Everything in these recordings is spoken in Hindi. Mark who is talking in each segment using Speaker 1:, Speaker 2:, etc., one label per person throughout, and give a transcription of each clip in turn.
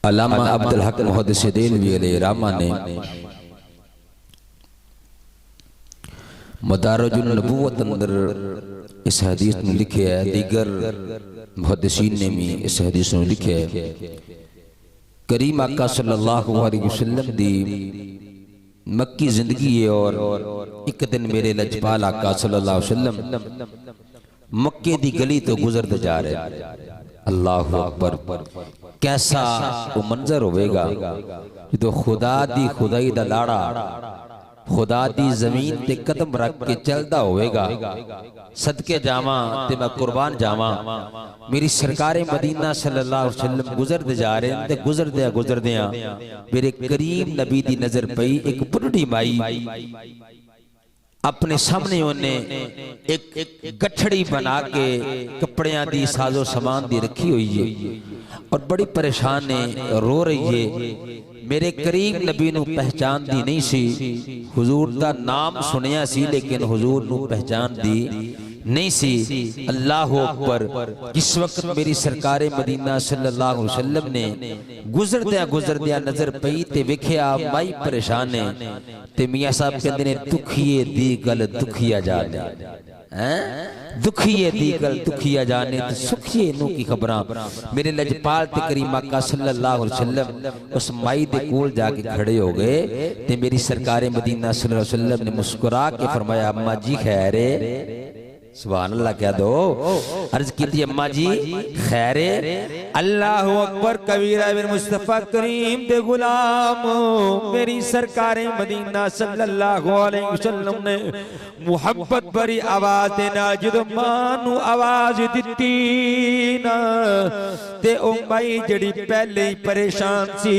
Speaker 1: अल्लामा अब्दुल हक मुहद्दिस देलवी अलैहिर्रहमा ने मदारिजुन नबुव्वत अंदर इस हदीस में लिखे है, दीगर मुहद्दिसीन ने भी इस हदीस में लिखे है, करीम आका सल्लल्लाहु अलैहि वसल्लम दी मक्की जिंदगी है और एक दिन मेरे लजपाल आका सल्लल्लाहु अलैहि वसल्लम मक्के दी गली तो गुजरते जा रहे। अल्लाहु अकबर, कैसा वो मंजर होवेगा जो खुदा दी खुदाई दा लाड़ा खुदा दी जमीन ते कदम रख के चलदा होवेगा। सदके जावा ते मैं कुर्बान जावा, मेरी सरकारे मदीना सल्लल्लाहु अलैहि वसल्लम गुजरते जा रहे ते गुजरदे मेरे करीम नबी दी नजर पई। एक बुढ़ी माई अपने सामने उन्हें एक गठड़ी बना के कपड़ियां दी साजो सामान दी रखी हुई है और बड़ी परेशान है, रो रही है। मेरे करीम नबी नू पहचान दी नहीं सी, हुजूर दा नाम सुनिया सी लेकिन हुजूर नू पहचान दी नहीं सी। अल्लाह अकबर, जिस वक्त मेरी सरकारे मदीना सल्लल्लाहु अलैहि वसल्लम ने गुजरदिया नजर पई ते वेखिया माई परेशान है ते मियां साहब कहंदे ने दुखिए दी गल दुखिया जाने, दुखिए दी गल दुखिया जाने ते सुखिए नू की खबरां। मेरे लजपाल ते करीम आका सल्लल्लाहु अलैहि वसल्लम उस माई दे कोल जाके खड़े हो गए ते मेरी सरकारे मदीना सल्लल्लाहु अलैहि वसल्लम ने मुस्कुरा के फरमाया, अम्मा जी खैर है? सुभान अल्लाह कह दो। अर्ज की थी, अम्मा जी खैर है? अल्लाह अकबर कबीरा। मेरे मुस्तफा करीम दे गुलाम मेरी सरकारे मदीना सल्लल्लाहु अलैहि वसल्लम ने मुहब्बत भरी आवाज दे नाल जदों मां नू आवाज दिती ना ते ओ माई जड़ी पहले ही परेशान सी,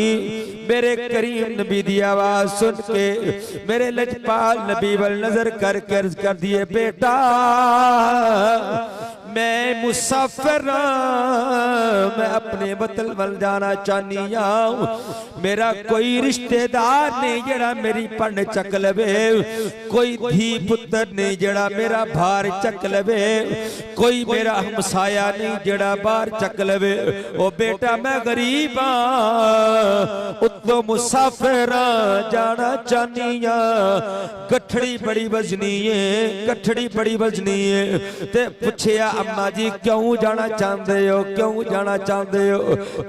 Speaker 1: मेरे करीम नबी दी आवाज सुन के मेरे लजपाल नबी वल नजर करके अर्ज कर दिए, बेटा मैं मुसाफिर मैं अपने वतन वल जाना चाहनी हूं। मेरा कोई रिश्तेदार नहीं जड़ा मेरी पन चक लवे, कोई धी पुत्र नहीं जड़ा मेरा भार चक लवे, कोई मेरा हमसाया नहीं जड़ा बाहर चक लवे। ओ बेटा मैं गरीब हां, उत्तों मुसाफिर जाना चाहनी हूं। गठड़ी बड़ी वजनी है, गठड़ी बड़ी वजनी है। ते पूछया, अम्मा जी क्यों जाना चाहते हो, क्यों जाना चाहते हो?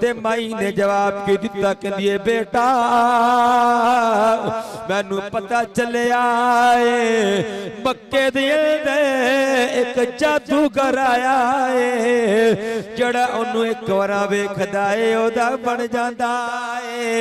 Speaker 1: ते माई ने जवाब के दिता, कहंदी बेटा मैनू पता चलिया मक्के दे एक जादूगर आया है जड़ा ओनू एक वारा वेखदा है ओदा बन जांदा है,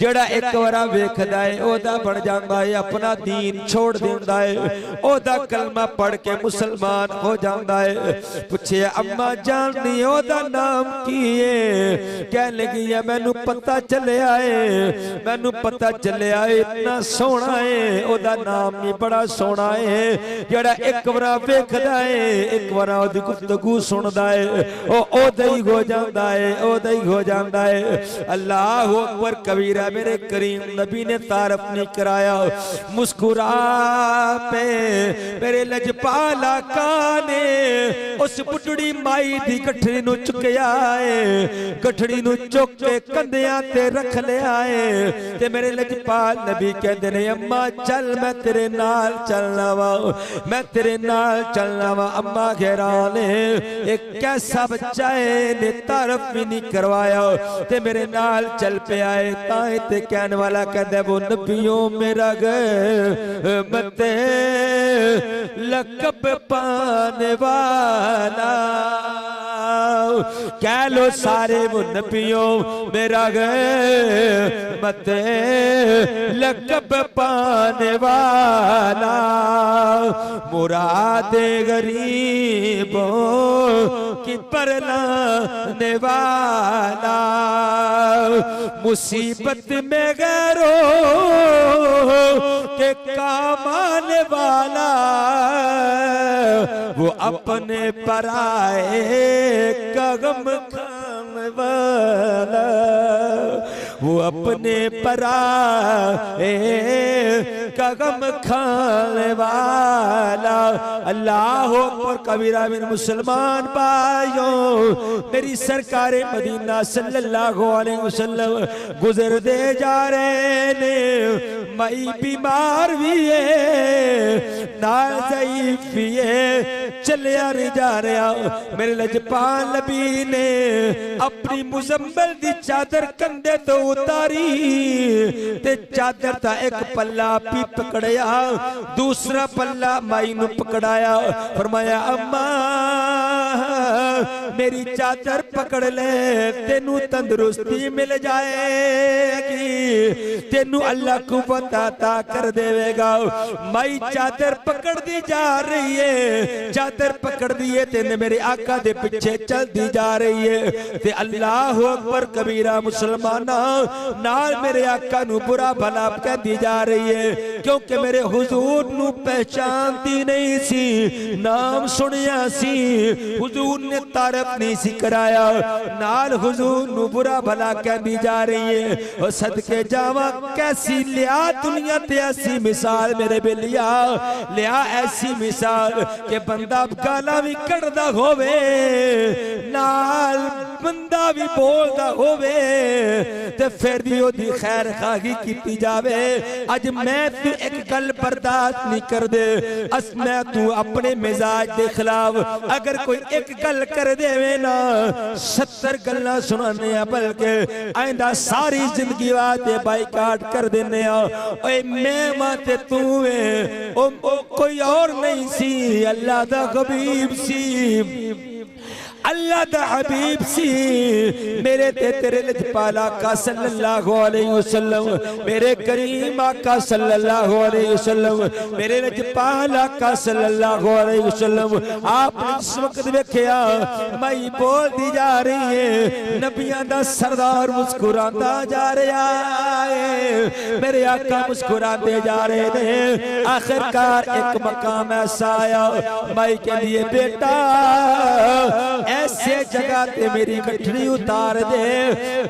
Speaker 1: जड़ा एक वारा वेखदा है ओदा बन जांदा है, अपना दीन छोड़ देंदा है, ओदा कलमा पढ़ के मुसलमान हो जांदा है। पूछे, अम्मा जाननी ओदा नाम की है? कह लगी है मैनू पता चलिया है, मैनू पता चलिया है इतना सोहना है, ओदा नाम भी बड़ा सोहना है, जड़ा एक बार वेखदा है एक बार ओदी गुफ्तगू सुनदा है ओ ओदा ही हो जांदा है, ओदा ही हो जांदा है। अल्लाह अकबर कबीरा। मेरे करीम नबी ने तारफ नहीं कराया, मुस्कुरा पे मेरे लजपाल आका ने उस बुढ़ड़ी माई दी गठड़ी नू चुकया है, गठड़ी नू चुक के कंधियां ते रख लिया है। ते मेरे लजपाल नबी कहंदे ने, अम्मा चल मैं तेरे नाल चलना वा, मैं तेरे नाल चलना वा। अम्मा हैरान है, एक कैसा बच्चा है ने तारफ भी नहीं करवाया ते मेरे नाल चल पे आए। ताए ते कहने वाला कहंदा, वो नबियों मेरा गए मते लकब पाने वाला, कह लो सारे वो नबियों मेरा गए मते लकब पाने वाला, मुरादे गरीबों की परलाने वाला, मुसीबत में गैरों के काम आने वाला, वो अपने पराए का गम खाने वाला, वो अपने पराए का गम खाने वाला। अल्लाह अकबर कबीरा। मेरे मुसलमान भाइयों, मेरी सरकार मदीना सल्लल्लाहु अलैहि वसल्लम गुजर दे जा रहे ने। मई बीमार भी है नाल ज़ईफ भी है, चलिया नहीं जा रहा। मेरे लजपाल नबी ने अपनी मुजम्मल दी चादर कंधे तो उतारी ते चादर दा एक पल्ला पी पकड़या, दूसरा पल्ला माई नू पकड़ाया। फरमाया अम्मा मेरी चादर पकड़ ले, तेनू तंदुरुस्ती मिल जाएगी, तेनू अल्लाह कुव्वत अता कर देवेगा। माई चादर पकड़ दी जा रही है, चादर पकड़ दी है तेने मेरे आका दे पीछे चलती जा रही है। ते अल्लाह अकबर कबीरा। मुसलमाना नाल मेरे आका नू बुरा भला कहती जा रही है, क्योंकि मेरे हुजूर नू पहचानती नहीं सी, नाम सुनिया सी, हुजूर ने तारफ नहीं सी कराया, नाल हुजूर नू बुरा भला कहती जा रही है। और सदके जावा कैसी लिया दुनिया ते ऐसी मिसाल मेरे बेलिया, लिया ऐसी मिसाल के बंदा गाला भी कढ़दा होवे, नाल बंदा भी बोलदा होवे, ते फिर भी ओदी खैर खाही कीती जावे। अज मैं तू एक गल बर्दाश्त नहीं कर दे, अस मैं तू अपने मिजाज के खिलाफ अगर कोई एक गल कर देवे ना 70 गल्लां सुनाने, बल्कि आइंदा सारी जिंदगी वास्ते बाइकाट कर देने। ओए मैं माते तू है, ओ कोई और नहीं सी, अल्लाह दा हबीब सी, अल्लाह दा हबीब सी। मेरे ते तेरे लजपाल आका सल्लल्लाहु अलैहि वसल्लम, मेरे करीम आका सल्लल्लाहु अलैहि वसल्लम, मेरे लजपाल आका सल्लल्लाहु अलैहि वसल्लम। आपने इस वक्त देखिया मई बोलती जा रही है, नबियां दा सरदार मुस्कुराता जा रहा है, मेरे आका मुस्कुराते जा रहे थे। आखिरकार एक मकाम ऐसा आया, मई के लिए बेटा ऐसे जगह ते मेरी गठड़ी उतार दे,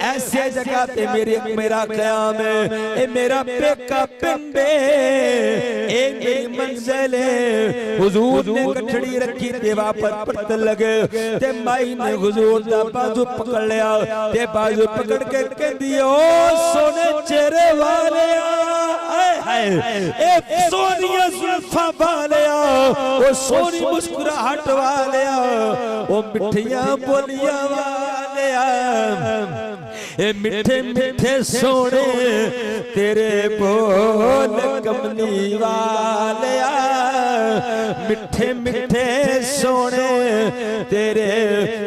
Speaker 1: ऐसे जगह ते मेरा क़याम है, मेरा पेका पिंड है, मेरी मंजिल है। हुजूर ने गठड़ी रखी ते वापस पड़त लगे, ते माई ने हुजूर दा बाजू पकड़ लिया, ते बाजू पकड़ के कहदी ओ सोने चेहरे वाले ए सोनिया जुल्फा वाले, ओ सोनी मुस्कुराहट वाले, ओ मिठिया बोलिया वाले, ए मिठे मिठे सोने तेरे बोल कमली वाले, मिठे मिठे सोने तेरे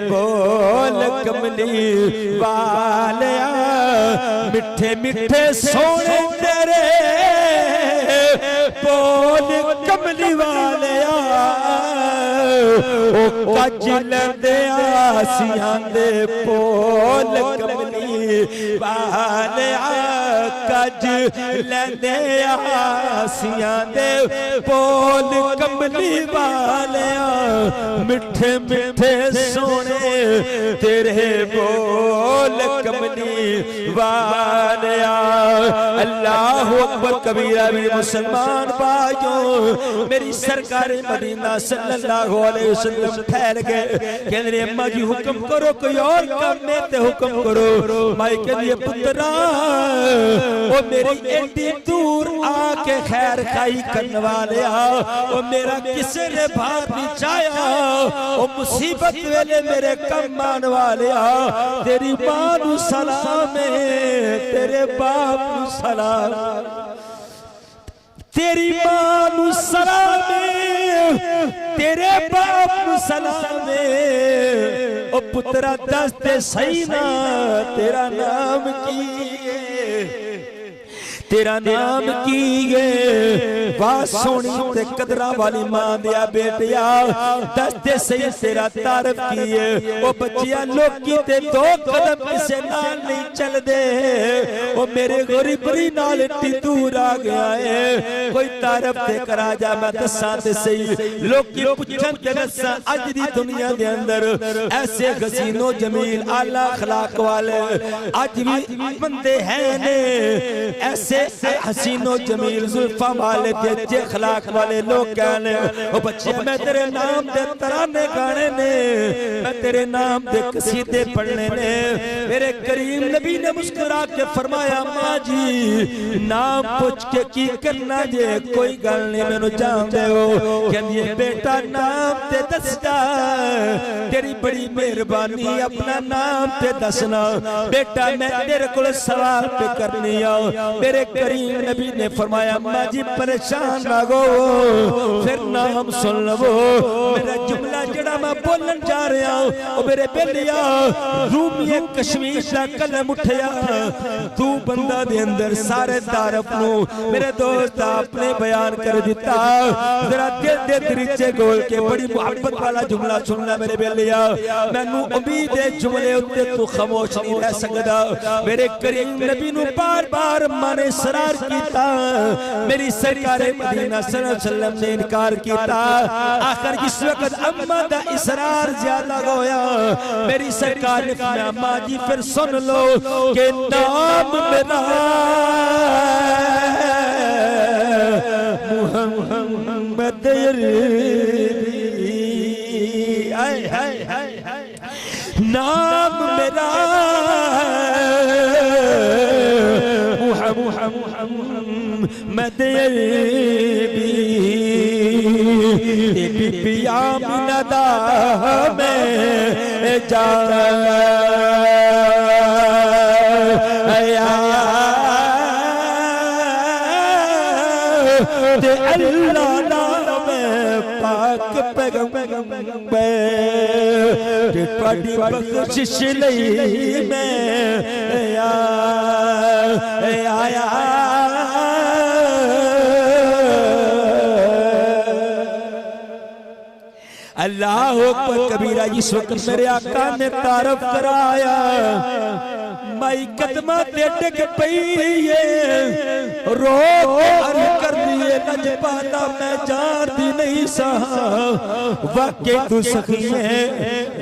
Speaker 1: बोल कमली वाले, मिठे मिठे सोने तेरे बोल कमली वाले। ओ कज लंदे आसियां दे बोल कमली वाले, कज लंदे आसियां दे बोल कमली वाले, मिठे मिठे सोने तेरे बोल कमली वाले। अल्लाह अकबर कबीरा। मेरे मुसलमान भाइयों, मेरी सरकार मदीना सल्लल्लाहु अलैहि वसल्लम ठहर गए, कहने अम्मा जी हुक्म करो, कोई और काम में ते हुक्म करो। माई कहती पुत्रा ओ मेरी एडी दूर आके खैर खाई करने वाले, ओ मेरा किसी ने भार नहीं चाया, ओ मुसीबत वेले मेरे कम आने वाले, तेरी मां नू सलाम है, तेरे बाप नू सलाम, तेरी मां नू सलाम है, तेरे बाप नू सलाम है। ओ पुत्रा दस ते सही ना तेरा नाम की है, तेरा नाम की गे वाह सोनी ते कदरा वाली मां दिया बेटिया दस दे सही तेरा तारफ की है ओ बच्चिया लोकी ते दो कदम किसे नाल नहीं चल दे ओ मेरे गरीबरी नाल इतनी दूर आ गया है कोई तारफ ते करा जा मैं दसा ते सही लोकी पुछन ते दसा अज दी दुनिया दे अंदर ऐसे हसीनो जमील आला अखलाक वाले आज भी बंदे हैं ने ऐसे हसीनो जमील जुल्फा वाले ते अच्छे अखलाक वाले लोग कहने ओ बच्चे मैं तेरे नाम दे तराने गाने ने मैं तेरे नाम दे कसीदे पढ़ने ने मेरे करीम नबी ने मुस्कुरा के फरमाया मां जी नाम पूछ के की करना जे कोई गल नहीं मैनू जानदे हो कहंदी बेटा नाम ते दसदा तेरी बड़ी मेहरबानी अपना नाम ते दसना बेटा मैं तेरे को सवाल पे करनी आ मेरे करीम नबी ने फरमाया मां जी परेशान ना हो फिर नाम सुन लो मेरा जुमला जड़ा मैं बोलन जा रहा हूं मेरे बेलिया रूमिए कश्मीर दा कलम उठया तू बंदा दे अंदर सारे तारफ नु मेरे दोस्त आपने बयान कर दिता जरा दिल दे दरीचे गोल के बड़ी मोहब्बत वाला जुमला सुनना मेरे बेलिया मैनू उम्मीद है जुमले उत्ते तू खामोश नहीं रह सकदा मेरे करीम नबी नु बार-बार माने इसरार कीता मेरी सरकार मदीना सल्लल्लाहु अलैहि वसल्लम ने इनकार कीता आखिर जिस वक्त अम्मा दा इसरार ज्यादा होया मेरी सरकार ने फरमाया मां जी फिर सुन लो कि नाम मेरा मुहम्मद नाम मेरा बीबिया मिनदा में जा अल्लाह नाम पाक पैगंबर तेरी बख्शिश लई मैं आया अल्लाह अकबर कबीरा जिस वक्त मेरे आका ने तारफ कराया माई कदमा ते टिक पई रो अर्ज कर दिए नज पाता मैं जानती नहीं सहा वाकई तू सखी है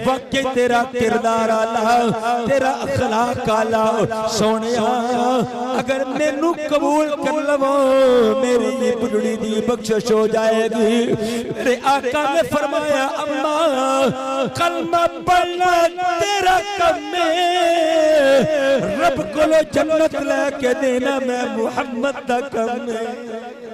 Speaker 1: वाकई तेरा किरदार आला तेरा अखलाक आला सोनिया अगर मैनू कबूल कर लवो मेरी ये बुढ़ड़ी दी बख्शिश हो जाएगी मेरे आका ने फरमाया अम्मा कलमा पढ़ना तेरा कम है रब को जन्नत लेके देना मैं मुहम्मद दा कम है